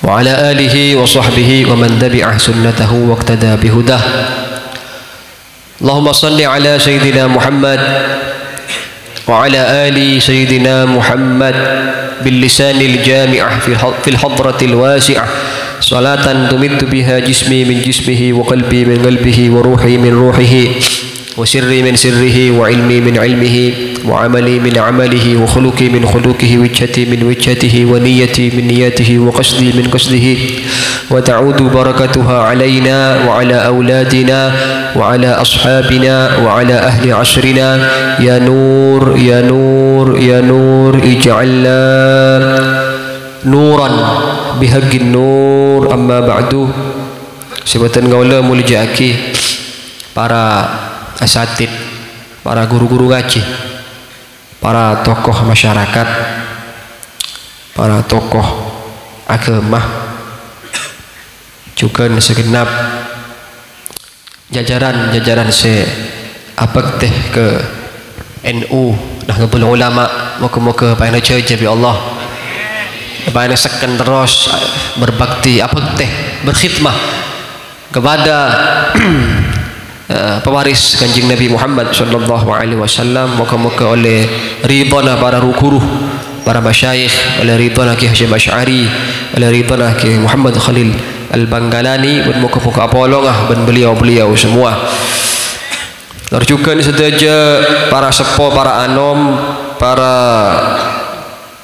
وعلى آله وصحبه ومن تبع سنته واقتدى بهداه. اللهم صل على سيدنا محمد وعلى آل سيدنا محمد باللسان الجامع في الحضرة الواسعة صلاة تمد بها جسمي من جسمه وقلبي من قلبه وروحي من روحه وسري من سره وعلمي من علمه وعملي من عمله وخلقي من خلقه وجهتي من وجهته ونيتي من نيته وقصدي من قصده وتعود بركتها علينا وعلى أولادنا وعلى أصحابنا وعلى أهل عصرنا يا نور يا نور يا نور اجعلنا نورا بحق النور. أما بعد, sebatan gaula mulijaki para asatid, para guru-guru ngaji, para tokoh masyarakat, para tokoh agama, juga segenap jajaran se abak teh ke NU dah ngumpul ulama, moga-moga paina ceje bi Allah, paina seken terus berbakti abak teh berkhidmah kepada pewaris Kanjeng Nabi Muhammad sallallahu alaihi wasallam. Moga-moga oleh ridhana para guru, para masyayikh, oleh ridhana Ki Hasyim Asy'ari, oleh ridhana Ki Muhammad Khalil Al-Banggalani, dan moga-moga apolongah ben beliau-beliau semua. Dan juga saja para sepuh, para anom, para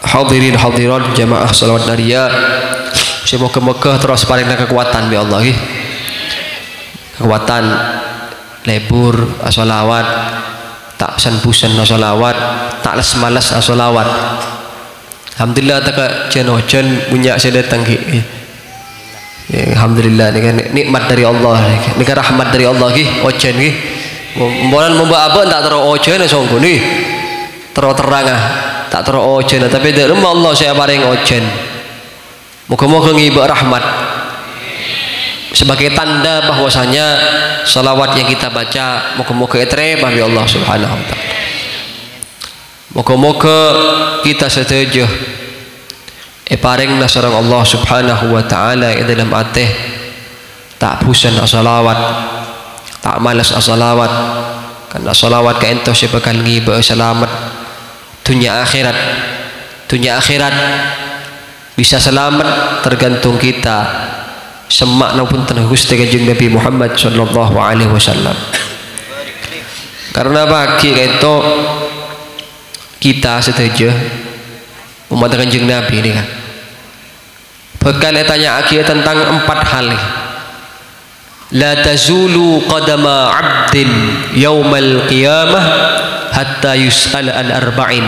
hadirin hadirat jamaah salawat naria, semoga-moga terus paringna kekuatan bi Allah, kekuatan lebur asolawat, tak san-busan asolawat, tak les malas asolawat. Alhamdulillah tak jen-jen punya saya datang ki. Alhamdulillah ni kan nikmat dari Allah, ni kan rahmat dari Allah ki. Ojen ki. Mbolan membawa apa tak terus ojen songko ni. Terus terang tak terus ojen, tapi dari Allah saya paring ojen. Moga-moga ngibak rahmat sebagai tanda bahwasanya salawat yang kita baca moga-moga terima oleh Allah Subhanahu wa taala. Moga-moga kita setuju paringna sareng Allah Subhanahu wa taala dalam atih tak bosan salawat, tak malas salawat, karena salawat ka ento bakal ngiba selamat dunia akhirat. Dunia akhirat bisa selamat tergantung kita semak naupun tanah Gusti Kanjeng Nabi Muhammad sallallahu alaihi wasallam. Karena bagi itu kita setuju umat Kanjeng Nabi ini kan bakal tanya akhir tentang 4 hal. La tazulu qadama 'abdin yaumal qiyamah hatta yus'al an arba'in.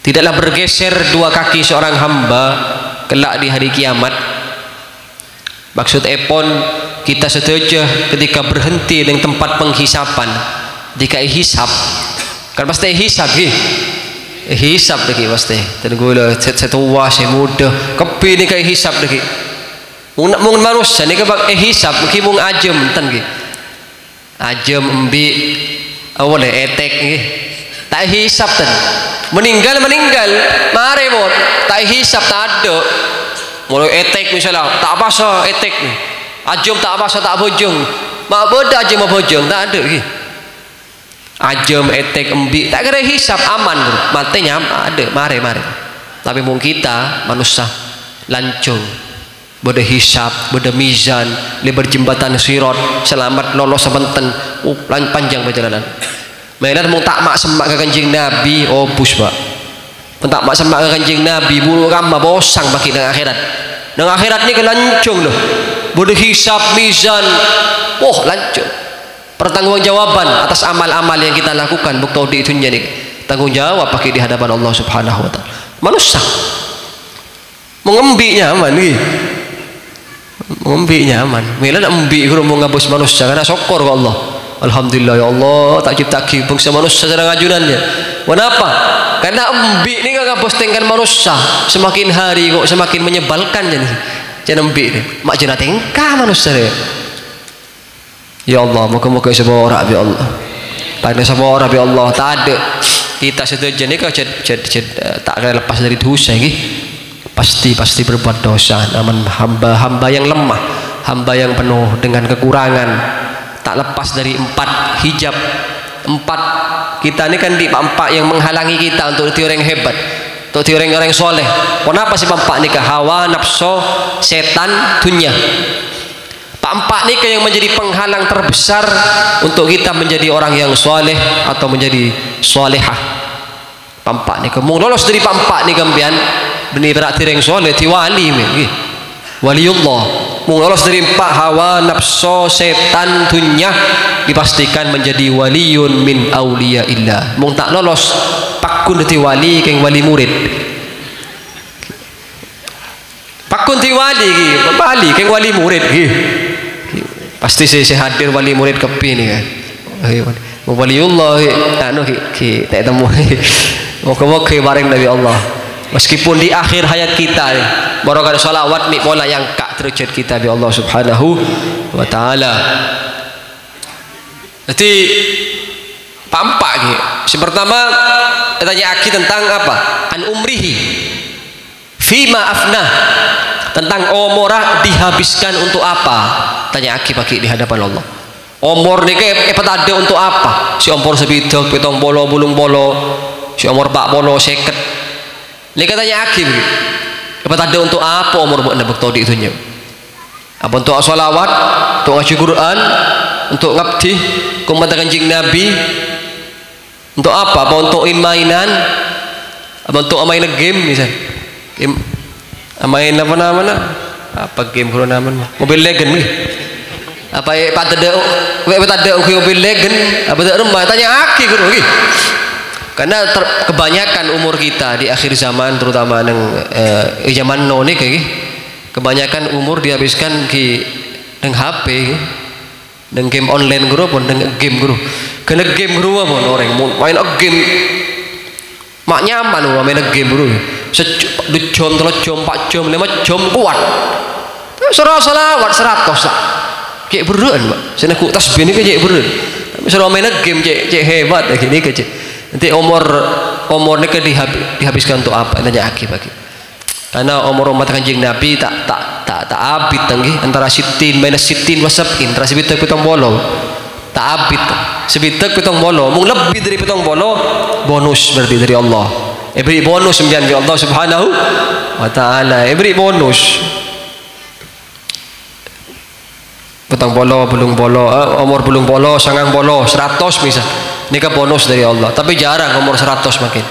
Tidaklah bergeser 2 kaki seorang hamba kelak di hari kiamat. Maksud epon kita setuju ketika berhenti dengan tempat penghisapan, jika hisap kan pasti hisap hisap lagi pasti tenggula setua semuda kepi ni kai hisap lagi mung manusia ni ke bak hisap mungkin mung ajem tan ki ajem embi awal etek ni tak hisap tan meninggal mare bot tak hisap tak ada mulai etek misalnya tak basa etek ni ajam tak basa tak bojong mak beda ajam bojong tak ada lagi ajam etek embi tak kira hisap aman matanya ada mare tapi mung kita manusia lancung beda hisap beda mizan lebar jembatan sirat selamat lolos sebentar panjang perjalanan. Mainan mung tak mak semak ke Kanjeng Nabi bus pak tak mak semak ke Kanjeng Nabi bulu ramah bosang bagi nang akhirat. Nang akhirat ni kelancung loh bodoh hisap mizan lancung pertanggungjawaban atas amal-amal yang kita lakukan bukti di dunia ni tanggung jawab pakai di hadapan Allah Subhanahu wa taala. Manusia mengembi nyaman ni mengembi nyaman mila nak embi kalau mau ngabus manusia karena syukur ke Allah. Alhamdulillah ya Allah tak ciptaki bangsa manusia sedang ajunannya. Kenapa? Karena embi ni kan postingkan manusia semakin hari kok semakin menyebalkan jadi embi ni mak jenah tingkah manusia ni. Ya Allah moga-moga semua orang ya Allah pada semua orang ya Allah tak ada kita setuju ni kau tak akan lepas dari dosa lagi pasti berbuat dosa. Namun hamba yang lemah, hamba yang penuh dengan kekurangan, tak lepas dari 4 hijab. 4 kita ini kan di 4 yang menghalangi kita untuk jadi orang hebat, untuk jadi orang soleh. Kenapa sih 4 nikah? Hawa, nafsu, setan, dunia. 4 nikah yang menjadi penghalang terbesar untuk kita menjadi orang yang soleh atau menjadi solehah. 4 nikah mau lolos dari 4 nikah pian benih berarti yang soleh ti wali waliullah. Mau lolos dari 4 hawa, nafsu, setan, dunia, dipastikan menjadi waliun min auliyaillah. Mau tak lolos pakun ti wali keng wali murid, pakun ti wali bali keng wali murid pasti saya hadir wali murid kepi ni kan. Waliullah anu ki tak temu. Moga-moga bareng dari Allah. Meskipun di akhir hayat kita barokah salawat ni pola yang kak terujud kita bi Allah Subhanahu wa taala. Jadi pampak gitu. Yang pertama tanya aki tentang apa? An umrihi fima afnah, tentang umurah dihabiskan untuk apa? Tanya aki bagi di hadapan Allah. Umur ni ke ada untuk apa? Si umur sebidok, petong bolo, bulung bolo, si umur 40, 50. Ni katanya aki begitu. Ada untuk apa umur buat nak bertodi itu nya? Apa untuk salawat, untuk ngaji Quran, untuk ngabdi, kumata kanjeng Nabi? Untuk apa? Apa untuk mainan? Apa untuk main game misal? Game main apa namanya? Apa game kalau namanya? Mobile Legend ni. Apa pada Mobile Legend? Apa tak rumah? Tanya aki guru ni. Karena kebanyakan umur kita di akhir zaman, terutama neng zaman no ni kayak kebanyakan umur dihabiskan di neng HP, neng game online guru pun neng game guru. Kena game guru pun orang main game mak nyaman main game guru. 2 jam, 3 jam, 4 jam, 5 jam kuat. Surah salawat 100 lah. Cek beran mbak. Sana ku tasbih ni ke cek beran. Tapi surah main game cek hebat gini ke cek. Nanti umur ni ke dihabiskan untuk apa? Tanya aki bagi. Karena umur umat kanjeng Nabi tak abid tanggi antara sitin minus sitin wasabin antara sebitak pitong bolo. Tak abid. Sebitak pitong bolo. Mung lebih dari pitong bolo bonus berarti dari Allah. Beri bonus menjadi Allah Subhanahu wa taala. Beri bonus. Petang bolo, bulung bolo, umur bulung bolo, sangang bolo, 100 misal. Ini kan bonus dari Allah. Tapi jarang umur 100 makin.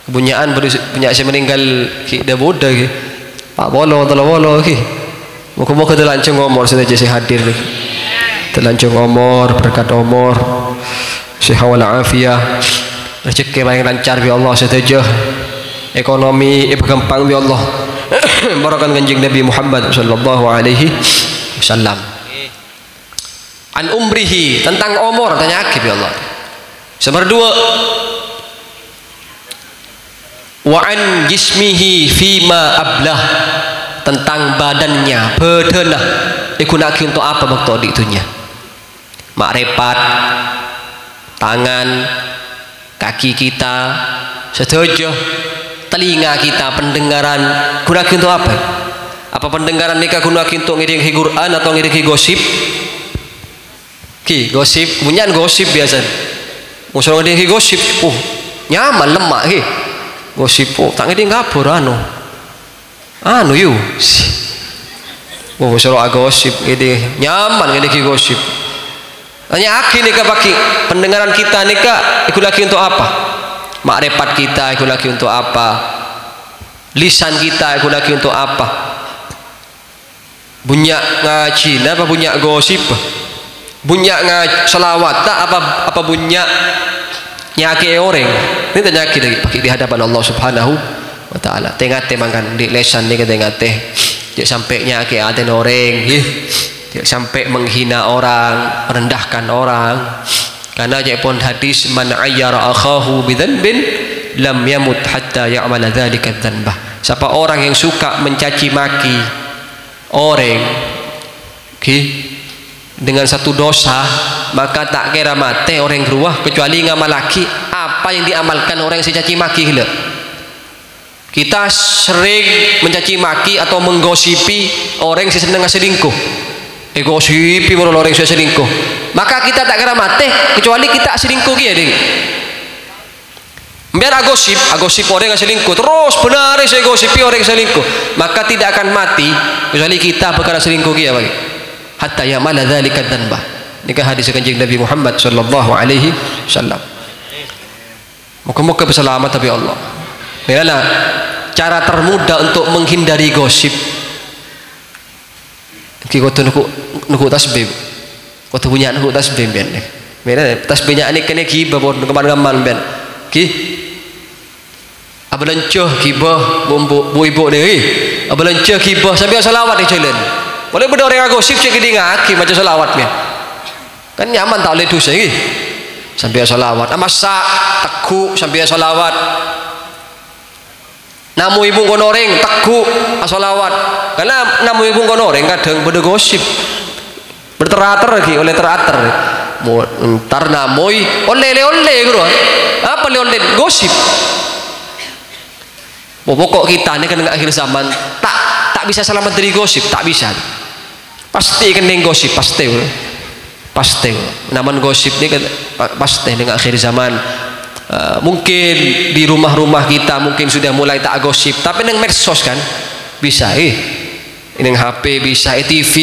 Kepunyaan punya saya meninggal dah bodoh ki. Pak bolo, tolong bolo ki. Muka-muka terlancung umur sudah jadi hadir ni. Terlancung umur, berkat umur, sehat walafiat. Rezeki yang lancar bi Allah setuju, ekonomi berkembang bi Allah. Barakan kanjeng Nabi Muhammad sallallahu alaihi wasallam. An umrihi, tentang umur tanya akib ya Allah. Nomor 2 wa an jismihi fima ablah, tentang badannya badanlah digunakan untuk apa waktu itunya. Makrepat, tangan, kaki kita, setuju, telinga kita, pendengaran gunakan untuk apa? Apa pendengaran nikah gunakan untuk ngiring Quran atau ngiring gosip? Gosip, punyaan gosip biasa. Musuh ngiring gosip, nyaman lemak gosip, tak ngiring ngapur anu yu. Musuh gosip, nyaman ngiring gosip. Hanya akhir nikah bagi pendengaran kita nikah ikut lagi untuk apa? Makrepat kita ikut lagi untuk apa? Lisan kita ikut lagi untuk apa? Bunyak ngaji apa bunyak gosip? Bunyak ngaji salawat tak apa bunyak nyake orang? Ini ternyaki lagi bagi di hadapan Allah Subhanahu wa taala. Tengate makan di lesan ni tengate. Dia sampai nyake ada orang. Tidak sampai menghina orang, merendahkan orang. Karena dia pun hadis man ayyara akhahu bidzanbin lam yamut hatta ya'mala dzalika dzanbah. Siapa orang yang suka mencaci maki orang dengan satu dosa, maka tak kira mati orang keruah kecuali ngamal lagi apa yang diamalkan orang yang caci maki. Kita sering mencaci maki atau menggosipi orang yang senang selingkuh. Gosipi orang yang selingkuh. Maka kita tak kira mati kecuali kita selingkuh dia ding. Biar agosip orang yang selingkuh terus benar saya gosipi orang yang selingkuh, maka tidak akan mati kecuali kita perkara selingkuh dia bagi. Hatta ya'mala dzalika dzanbah. Nikah hadis kanjeng Nabi Muhammad sallallahu alaihi wasallam. Moga-moga berselamat tapi Allah. Inilah cara termudah untuk menghindari gosip. Ki kau nuku tasbih, kau punya nuku tasbih ben. Mira tasbihnya ini kena gibah pun kemana-mana ben. Ki abalancoh gibah bu ibu ni. Abalancoh gibah sambil salawat ni jalan. Boleh benda orang gosip cek dia ngaki macam salawat ni. Kan nyaman tak boleh dosa ni. Sambil salawat, masak tekuk sambil salawat. Namu ibu konoreng tekuk salawat. Karena namu ibu konoreng kadang benda gosip. Berterater lagi oleh terater. Ntar namoi oleh gitu. Apa oleh gosip. Pokok kita ni kan akhir zaman tak bisa selamat dari gosip, tak bisa. Pasti kena gosip, pasti namun gosip ni kan pasti dengan akhir zaman. Mungkin di rumah-rumah kita mungkin sudah mulai tak gosip, tapi dengan medsos kan bisa dengan HP bisa TV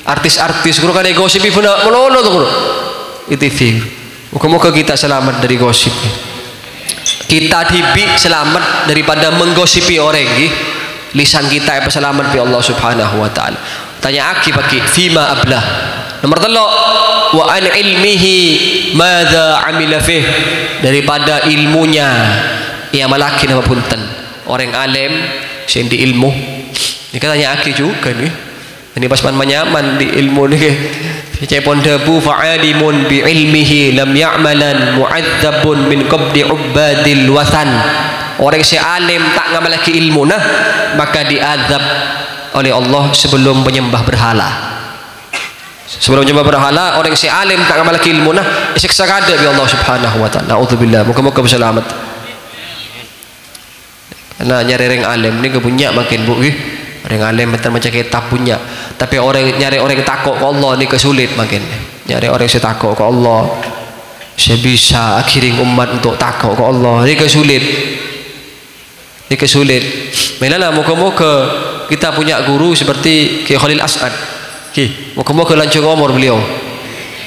artis-artis guru kan gosip pun melolo tu guru TV. Moga-moga kita selamat dari gosip, kita dibi selamat daripada menggosipi orang. Lisan kita yang selamat bi Allah Subhanahu wa taala. Tanya aki bagi fima ablah. Nomor 3, wa an ilmihi madza amila fih, daripada ilmunya ia malaki nama punten orang alim sing di ilmu. Ni katanya aki juga ni. Ini pas nyaman di ilmu ni. Cepon debu fa'alimun bi ilmihi lam ya'malan mu'adzabun min qabdi ubadil wathan. Orang si alim tak ngamalaki ilmu nah maka diazab oleh Allah sebelum menyembah berhala. Sebelum menyembah berhala, orang si alim tak ngamalaki ilmu nah siksa kada bi Allah Subhanahu wa taala. Nauzubillah, moga-moga berselamat. Karena nyari orang alim ni kepunya makin bu orang alim betul macam kitab punya, tapi orang nyari orang takut ke Allah ni kesulit makin. Nyari orang yang takut ke Allah, saya bisa akhirin umat untuk takut ke Allah ni kesulit. Ini kesulit. Mainlah moga-moga kita punya guru seperti Kiai Khalil As'ad. Moga-moga lanjut umur beliau.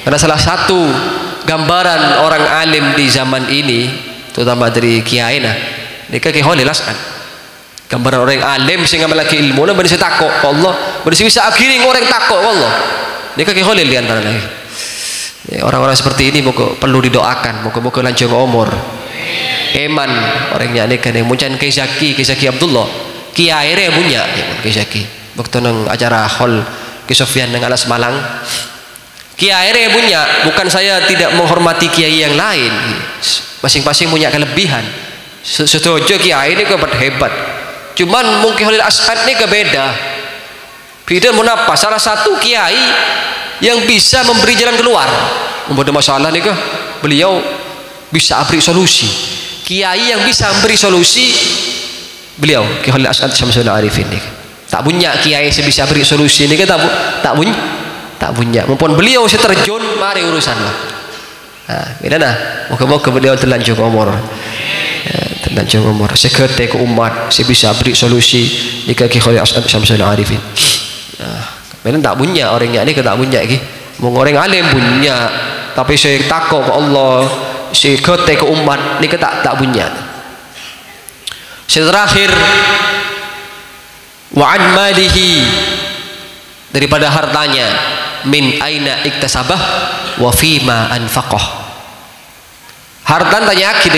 Karena salah satu gambaran orang alim di zaman ini, terutama dari kiai nah, ini Kiai Khalil As'ad. Gambaran orang alim sehingga memiliki ilmu, nah benar takut ke Allah, benar bisa akhirin orang takut ke Allah. Ini Kiai Khalil di antara lagi. Orang-orang seperti ini perlu didoakan. Moga-moga lanjut umur. Eman orangnya ni kan muncan Kiai Zaki Abdullah kiai re punya Kiai Zaki waktu nang acara hall Kiai Sofyan nang Alas Malang kiai re punya. Bukan saya tidak menghormati kiai yang lain, masing-masing punya kelebihan. Setuju kiai ini hebat, cuman mungkin Khalil As'ad ni beda menapa. Salah satu kiai yang bisa memberi jalan keluar membuat masalah ni beliau bisa beri solusi. Kiai yang bisa memberi solusi beliau Kiai Khalil As'ad Syamsul Arifin ni. Tak punya kiai yang bisa beri solusi ni tak punya. Mumpun beliau terjun mari urusan lah. Beda nah. Moga-moga beliau terlanjur umur. Terlanjur umur. Sekete ke umat, saya bisa beri solusi ni Kiai Khalil As'ad Syamsul Arifin. Beda tak punya orangnya ni tak punya lagi. Mung orang alim punya, tapi saya takut ke Allah. Si kote ke umat ni tak punya. Terakhir wa an malihi, daripada hartanya, min aina iktasabah wa fima anfaqah. Harta tanya aki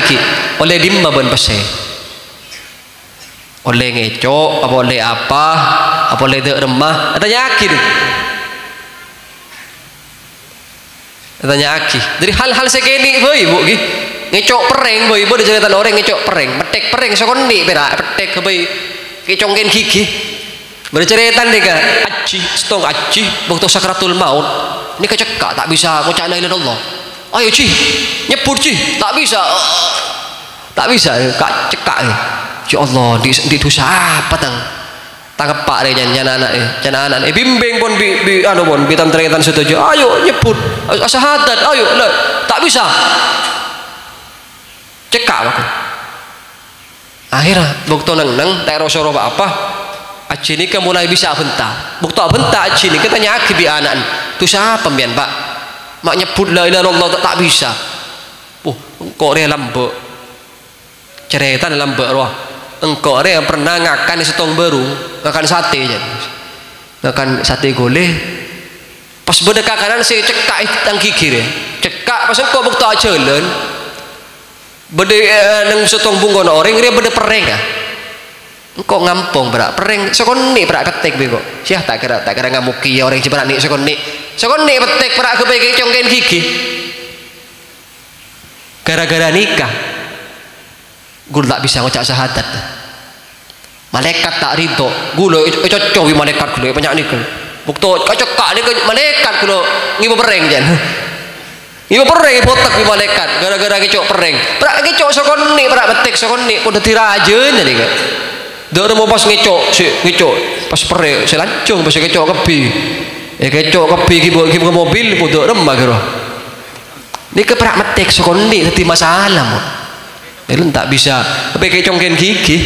oleh dimma ben pase. Oleh ngecok apa oleh apa oleh dek remah tanya aki tanya aki dari hal-hal sekini boy bu ngecok pereng boy bu cerita orang ngecok pereng metek pereng sokoni berak petek boy kecongken gigi bercerita nih kan aji stong aji waktu sakratul maut ini kecekak tak bisa ngucap la ilaha illallah. Ayo ci nyebut ci tak bisa kak cekak nih ya Allah di dosa apa tangkap pak deh anak bimbing pun bi anu pun bi tantretan setuju ayo nyebut syahadat ayo tak bisa cekak aku akhirnya bukto nang tak rasa apa aji ini mulai bisa bentar bukto bentar aji ini kita nyaki bi anak tu siapa pian pak mak nyebut la ilaha illallah tak bisa kok dia lambek cerita lambek roh engkau dia pernah ngakan setong baru ngakan sate aja ngakan sate goleh pas berdekat kanan saya cekak tang gigi dia cekak pas engkau bukto aja len berde nang setong bungkon orang dia berde pereng ah engkau ngampung berak pereng sekoni berak ketek bego siah tak kira ngamuki orang cibarak ni sekoni petek berak kebegi congken gigi gara-gara nikah gue tak bisa ngucap syahadat malaikat tak ridho gue cocok di malaikat gue banyak nih bukto cocok nih malaikat gue ngibu pereng jan ngibu pereng potak di malaikat gara-gara kecok pereng berak kecok sekoni berak petek sekoni udah tirajen jadi kan dah mau pas ngecok pas pereng selancung pas kecok kebi kecok kebi kibu mobil pun remah kira ini keperak metek sekoni tadi masalah mo belum tak bisa tapi kayak congken gigi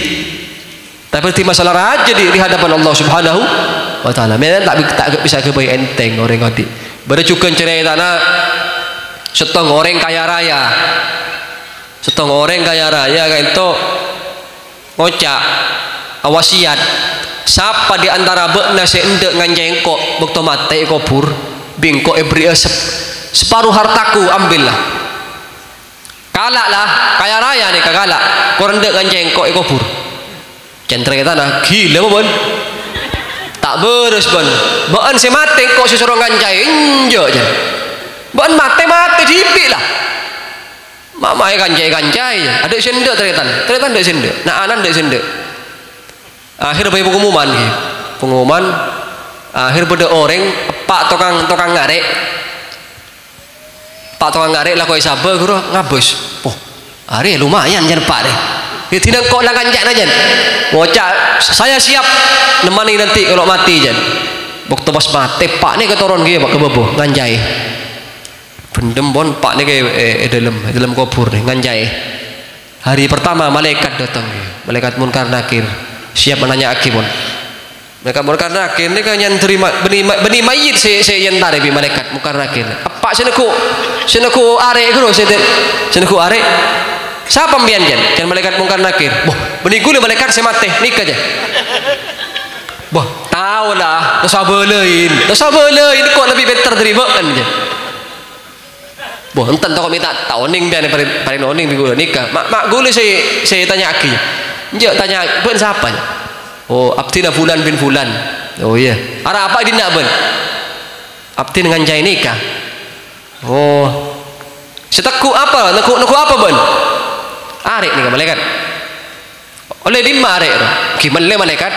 tapi tadi masalah raja di hadapan Allah Subhanahu wa taala memang tak bisa kebaik enteng orang ngerti berjukan cerita setong orang kaya raya kayak itu ngocak wasiat siapa di antara bekna seendek nganjengkok bekto mate kubur bingkok beri separuh hartaku ambillah kalak lah kaya raya nih kagalak korang dek nganjengkok kubur centre kita nah gila bon tak beres bon baan si mate kok si suruh nganjai injo aja baan mate dipik lah mamai ganjai ada sendek teretan dek sendek nah anan dek sendek akhir bayi pengumuman akhir pada orang pak tukang ngarek lah kau sabar guru ngabus hari lumayan jangan pak deh tidak kok lah ganjak aja ngocak saya siap nemani nanti kalau mati jan waktu pas mati pak ni ketoron dia pak kebebo nganjai pendem bon pak ni ke dalam kubur nih nganjai hari pertama malaikat datang malaikat munkar nakir siap menanya akibon mereka munkar nakir ni kan yang terima benih mayit saya yang tarik malaikat munkar nakir apa seneku arek guru seneku arek siapa pembian jan malaikat munkar nakir benih gula malaikat saya mati nikah aja tahu lah sabelein kok lebih better terima kan aja enten tak minta tahuning biar paling noning di gula nikah mak gula saya tanya aki njak tanya ben siapa abdina fulan bin fulan iya arah apa dina ben abdi dengan jai nikah seteku apa neku apa ben arek nih malaikat oleh lima arek gimana malaikat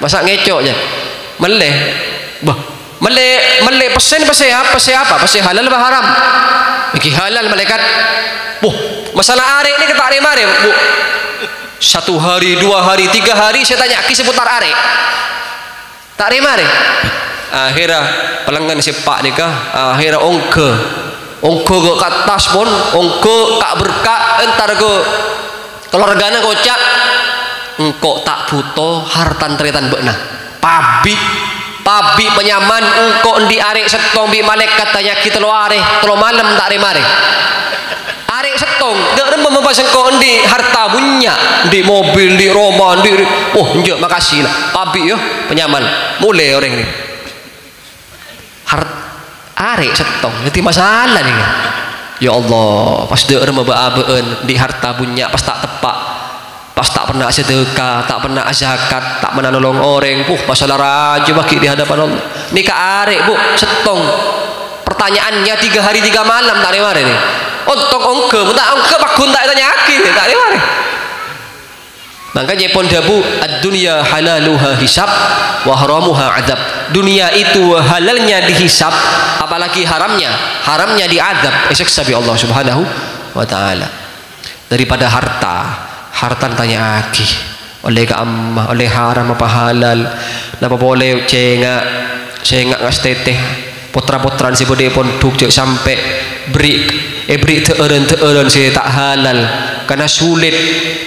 masa ngecok aja meleh pesen apa halal apa haram iki halal malaikat masalah arek ini kita arek satu hari, 2 hari, 3 hari saya tanya ki seputar arek tak remare akhirnya pelanggan sepak nikah akhirnya ongke ke atas pun ongke kak berkak entar ke keluarganya kocak engkau tak butuh hartan teretan bekna pabi penyaman engkau di arek setong bi malaikat tanya kita lo arek kalau malam tak remare arek setong gak ada membahas engkau di harta punya di mobil di rumah di njok makasih lah pabi yo penyaman mulai orang ini arek setong nanti masalah nih ya Allah pas dia membahas di harta punya pas tak tepak pas tak pernah sedekah tak pernah zakat tak pernah nolong orang masalah raja bagi di hadapan Allah nikah arek setong pertanyaannya 3 hari 3 malam tak remare nih untuk ongke bakun tak tanya aki tak remare makanya pun dabu ad-dunya halaluha hisab wa haramuha adab dunia itu halalnya dihisab apalagi haramnya diadab siksa bi Allah Subhanahu wa taala daripada harta tanya aki oleh keammah, oleh haram apa halal, napa boleh cengak ngas teteh putra-putraan si bode pun duk sampai beri teeren si tak halal, karena sulit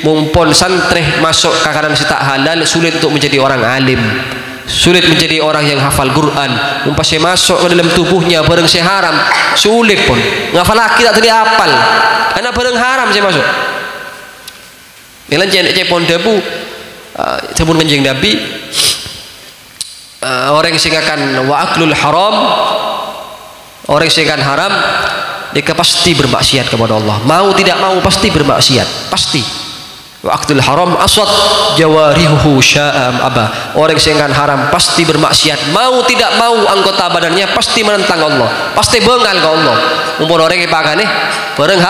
mumpun santri masuk ke kanan si tak halal, sulit untuk menjadi orang alim, sulit menjadi orang yang hafal Quran. Umpama saya masuk ke dalam tubuhnya bareng saya haram, sulit pun ngafal laki tak tadi hafal karena bareng haram saya masuk. Melan cek pon debu sebut kanjeng Nabi, orang yang singakan wa aklul haram, orang yang singakan haram dia pasti bermaksiat kepada Allah, mau tidak mau pasti bermaksiat, pasti. Wa aklul haram aswat jawarihuhu sya'am aba, orang yang singakan haram pasti bermaksiat, mau tidak mau anggota badannya pasti menentang Allah, pasti bengal ke Allah. Mumpun orang yang pakane bareng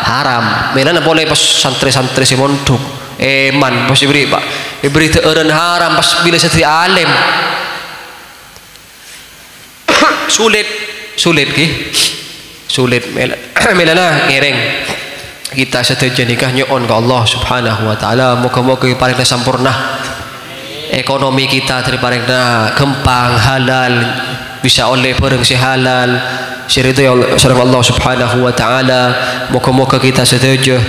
haram, menan boleh pas santri-santri si mondok eman pas diberi pak diberi teeren haram pas bila satri alim sulit melana ngereng kita setuju nikah nyon ke Allah subhanahu wa ta'ala. Moga-moga paling sempurna ekonomi kita terparingna kempang halal, bisa oleh bareng si halal syiritu ya Allah subhanahu wa ta'ala. Moga-moga kita setuju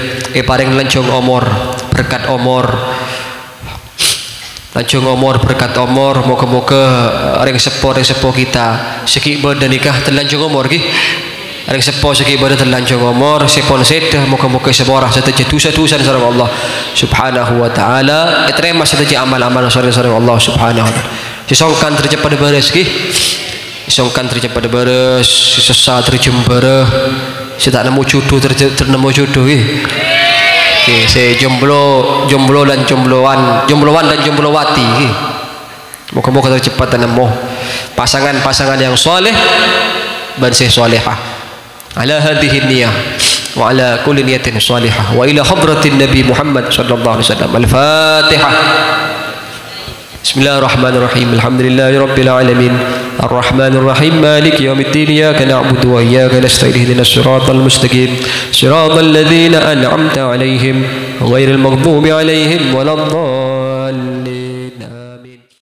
paling lancung umur berkat umur, lancung umur berkat umur. Moga-moga ring sepo kita segi badan nikah terlancung umur ki, ring sepo segi badan terlancung umur sepon sedah. Moga-moga seborah setuju dosa-dosa sareng Allah subhanahu wa ta'ala, diterima setuju amal-amal sareng Allah subhanahu wa ta'ala. Sisongkan tercepat beres ki, sisongkan tercepat beres, sesat terjembarah, saya tak nemu jodoh ternemu jodoh ki. Saya jomblo dan jombloan dan jomblowati. Moga-moga tercepat nemu pasangan-pasangan yang soleh dan solehah. Ala hadhihi niyah wa ala kulli niyatin salihah wa ila hadratin Nabi Muhammad sallallahu alaihi wasallam. Al-Fatihah. Bismillahirrahmanirrahim. Alhamdulillahi rabbil alamin. Ar-Rahmanir Rahim. Maliki yaumiddin. Iyyaka na'budu wa iyyaka nasta'in. Ihdinas siratal mustaqim. Siratal ladzina an'amta 'alaihim ghairil maghdubi 'alaihim waladdallin.